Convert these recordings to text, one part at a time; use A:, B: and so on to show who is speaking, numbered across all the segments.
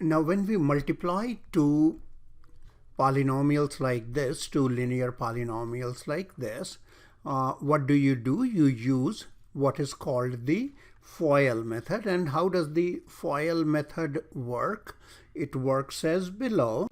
A: Now when we multiply two polynomials like this, two linear polynomials like this, what do? You use what is called the FOIL method. And how does the FOIL method work? It works as below.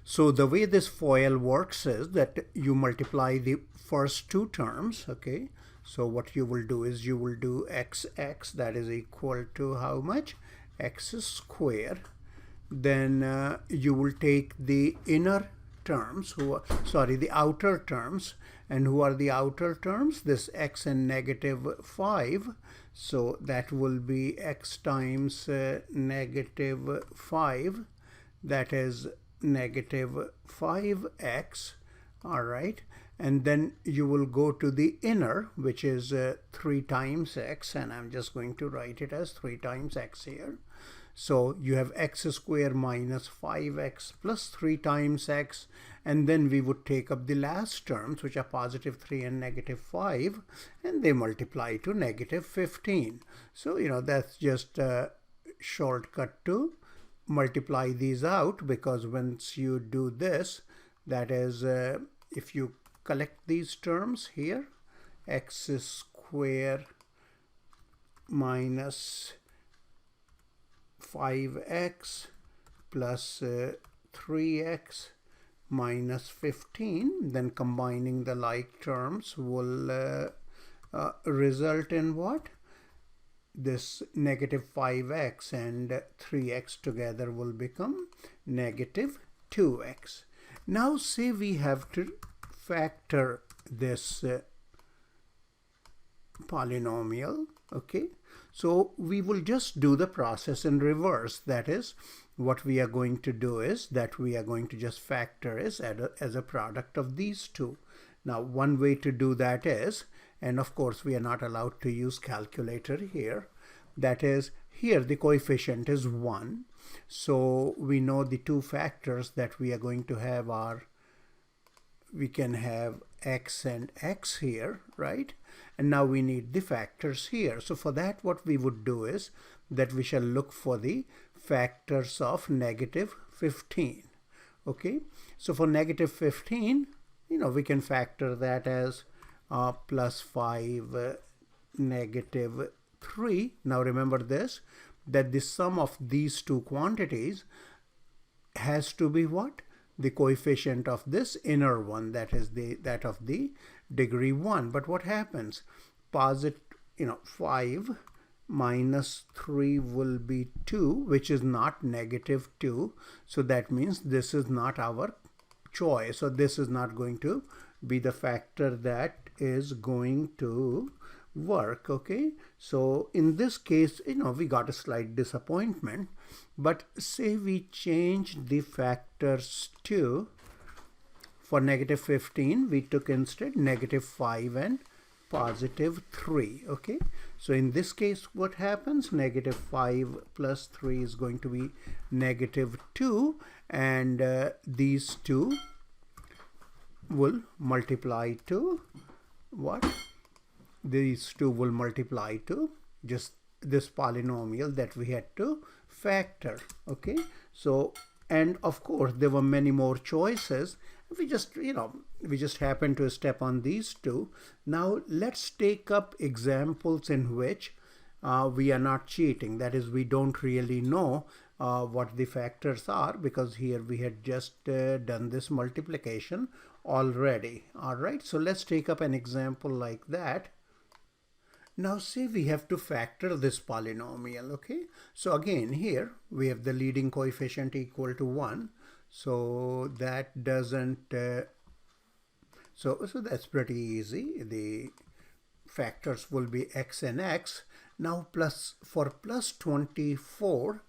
A: So the way this FOIL works is that you multiply the first two terms, okay? So what you will do is you will do xx, that is equal to how much? X square. Then you will take the inner terms, the outer terms. And who are the outer terms? This x and negative 5. So that will be x times negative 5. That is negative 5x. All right. And then you will go to the inner, which is 3 times x. And I'm just going to write it as 3 times x here. So you have x squared minus 5x plus 3 times x, and then we would take up the last terms, which are positive 3 and negative 5, and they multiply to negative 15. So, that's just a shortcut to multiply these out, because once you do this, that is, if you collect these terms here, x squared minus 5x plus 3x minus 15, then combining the like terms will result in what? This negative 5x and 3x together will become negative 2x. Now say we have to factor this polynomial, okay? So we will just do the process in reverse. That is, what we are going to do is that we are going to just factor is as a product of these two. Now one way to do that is, and of course we are not allowed to use calculator here, that is, here the coefficient is 1. So we know the two factors that we are going to have are, we can have x and x here, right? And now we need the factors here. So for that, what we would do is that we shall look for the factors of negative 15. Okay, so for negative 15, we can factor that as plus 5, negative 3. Now remember this, that the sum of these two quantities has to be what? The coefficient of this inner one, that is that of the degree 1. But what happens? 5 minus 3 will be 2, which is not negative 2. So that means this is not our choice. So this is not going to be the factor that is going to work. Okay, so in this case, we got a slight disappointment. But say we change the factors to, for negative 15, we took instead negative 5 and positive 3. Okay, so in this case, what happens? Negative 5 plus 3 is going to be negative 2, and these two will multiply to what? These two will multiply to just this polynomial that we had to factor. Okay, so, and of course there were many more choices. We just we just happen to step on these two. Now let's take up examples in which we are not cheating. That is, we don't really know what the factors are, because here we had just done this multiplication already. All right, so let's take up an example like that. Now say we have to factor this polynomial. Okay, so again here we have the leading coefficient equal to 1, so that doesn't so that's pretty easy. The factors will be x and x. Now for plus 24,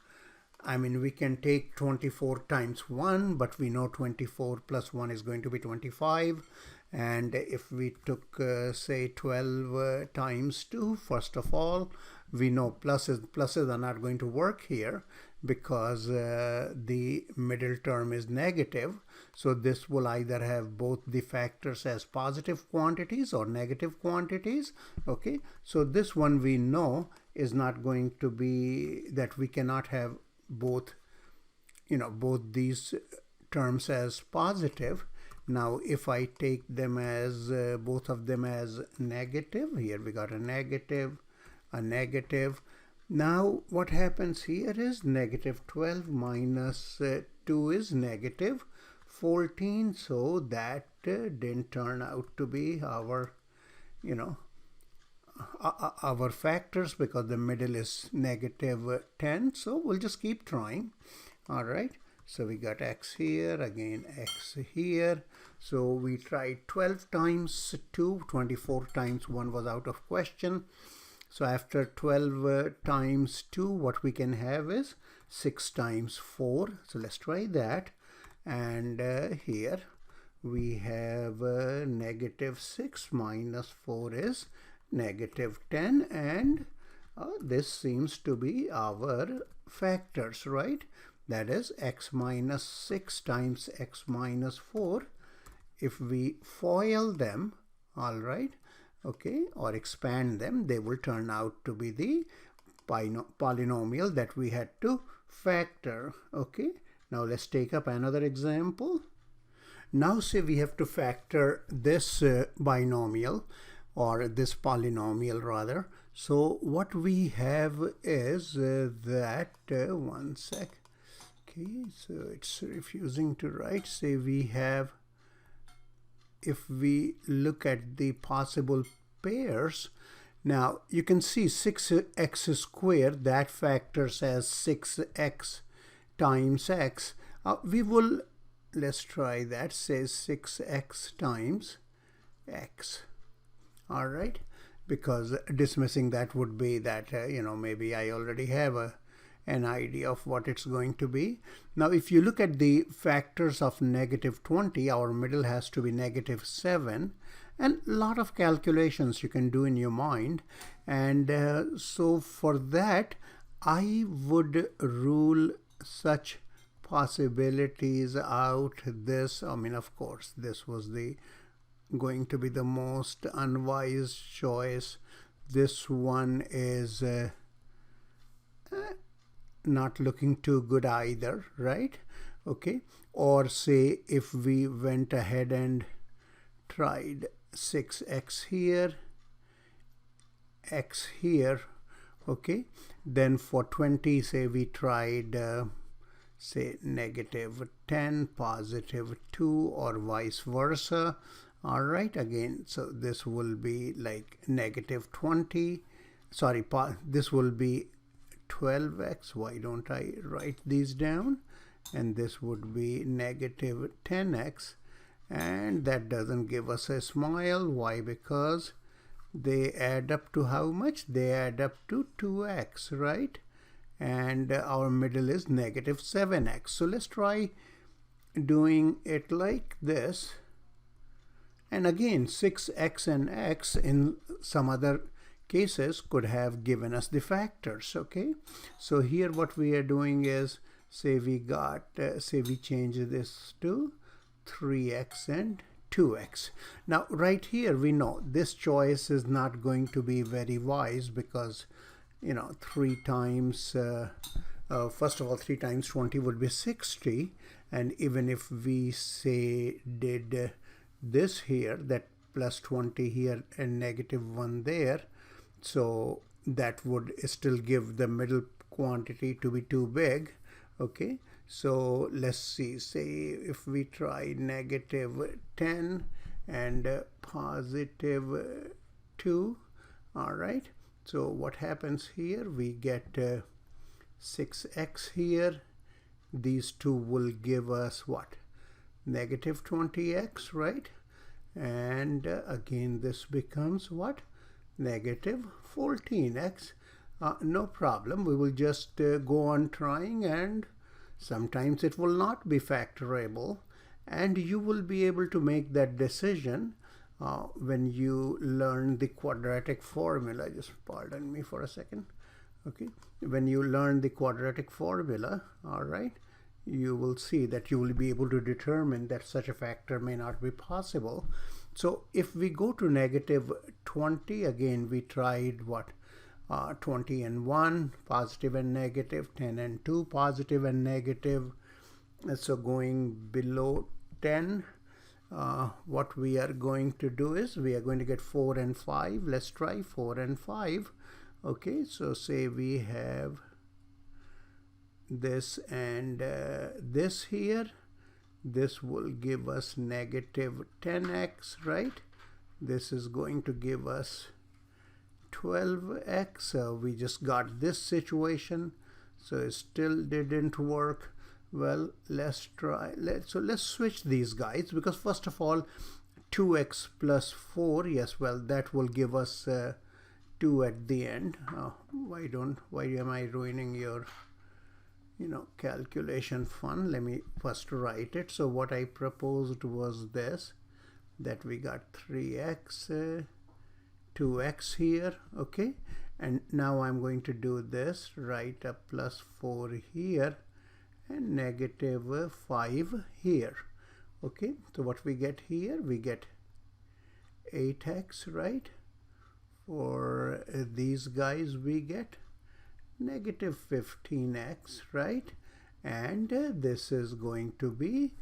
A: I mean, we can take 24 times 1, but we know 24 plus 1 is going to be 25. And if we took, say, 12 times 2, first of all, we know pluses are not going to work here, because the middle term is negative. So this will either have both the factors as positive quantities or negative quantities. Okay, so this one we know is not going to be, that we cannot have both both these terms as positive. Now if I take them as both of them as negative, here we got a negative. Now what happens here is negative 12 minus 2 is negative 14, so that didn't turn out to be our our factors, because the middle is negative 10. So we'll just keep trying. All right, so we got x here, again x here. So we tried 12 times 2, 24 times 1 was out of question. So after 12 times 2, what we can have is 6 times 4. So let's try that. And here we have negative 6 minus 4 is negative 10. And this seems to be our factors, right? That is x minus 6 times x minus 4. If we FOIL them, all right, okay, or expand them, they will turn out to be the polynomial that we had to factor. Okay, now let's take up another example. Now say we have to factor this binomial, or this polynomial rather. So what we have is that one sec. Okay, so it's refusing to write. Say we have, if we look at the possible pairs, now you can see 6x squared, that factors as 6x times x. We will, let's try that, say 6x times x. All right, because dismissing that would be that maybe I already have an idea of what it's going to be. Now if you look at the factors of negative 20, our middle has to be negative 7, and a lot of calculations you can do in your mind. And so for that I would rule such possibilities out. This, I mean, of course this was going to be the most unwise choice. This one is not looking too good either, right? Okay, or say if we went ahead and tried 6x here, x here, okay, then for 20 say we tried say negative 10, positive 2, or vice versa. All right, again, so this will be like negative 20, sorry, this will be 12x. Why don't I write these down? And this would be negative 10x, and that doesn't give us a smile. Why? Because they add up to how much? They add up to 2x, right? And our middle is negative 7x. So let's try doing it like this. And again, 6x and x in some other cases could have given us the factors. Okay, so here what we are doing is, say we got say we change this to 3x and 2x. Now right here we know this choice is not going to be very wise, because 3 times first of all 3 times 20 would be 60, and even if we say did this here, that plus 20 here and negative 1 there, so that would still give the middle quantity to be too big. Okay, so let's see, say if we try negative 10 and positive 2, all right, so what happens here? We get 6x here. These two will give us what? Negative 20x, right? And again this becomes what? Negative 14x. No problem, we will just go on trying, and sometimes it will not be factorable, and you will be able to make that decision when you learn the quadratic formula. Just pardon me for a second. Okay, when you learn the quadratic formula, all right, you will see that you will be able to determine that such a factor may not be possible. So if we go to negative 20, again we tried what? 20 and 1, positive and negative, 10 and 2, positive and negative, So going below 10, what we are going to do is we are going to get 4 and 5. Let's try 4 and 5. Okay, so say we have this and this here. This will give us negative 10x, right? This is going to give us 12x. So we just got this situation, so it still didn't work. Well, let's try. Let's switch these guys, because first of all, 2x plus 4, yes, well, that will give us 2 at the end. Why am I ruining your calculation fun? Let me first write it. So what I proposed was this, that we got 3x, 2x here, okay? And now I'm going to do this, write a plus 4 here and negative 5 here, okay? So what we get here, we get 8x, right? For these guys we get negative 15x, right? And this is going to be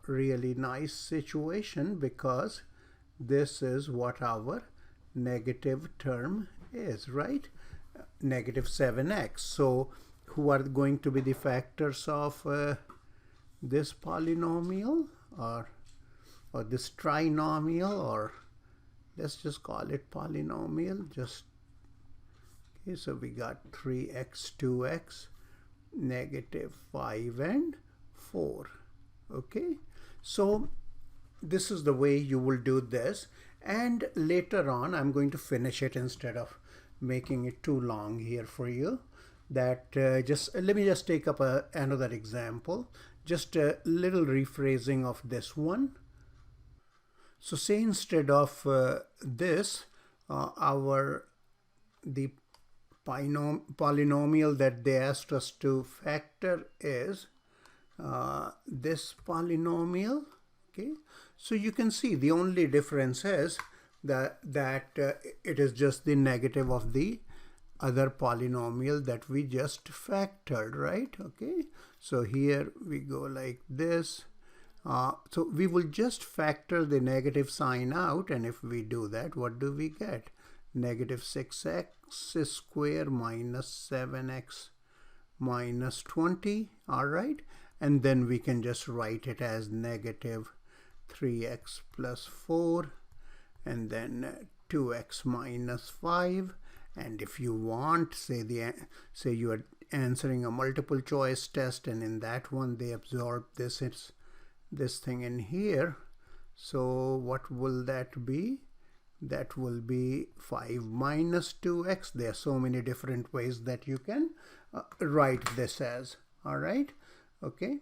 A: really nice situation, because this is what our negative term is, right? Negative 7x. So who are going to be the factors of this polynomial, or this trinomial, or let's just call it polynomial. Just okay, so we got 3x, 2x, negative 5 and 4. Okay, so this is the way you will do this, and later on I'm going to finish it instead of making it too long here for you. That just let me just take up another example, just a little rephrasing of this one. So say instead of this, the polynomial that they asked us to factor is this polynomial. Okay, so you can see the only difference is that it is just the negative of the other polynomial that we just factored, right? Okay, so here we go like this. So we will just factor the negative sign out, and if we do that, what do we get? Negative 6x square minus 7x minus 20, all right? And then we can just write it as negative 3x plus 4, and then 2x minus 5. And if you want, say you are answering a multiple choice test, and in that one they absorb this thing in here. So what will that be? That will be 5 minus 2x. There are so many different ways that you can write this as, all right? Okay,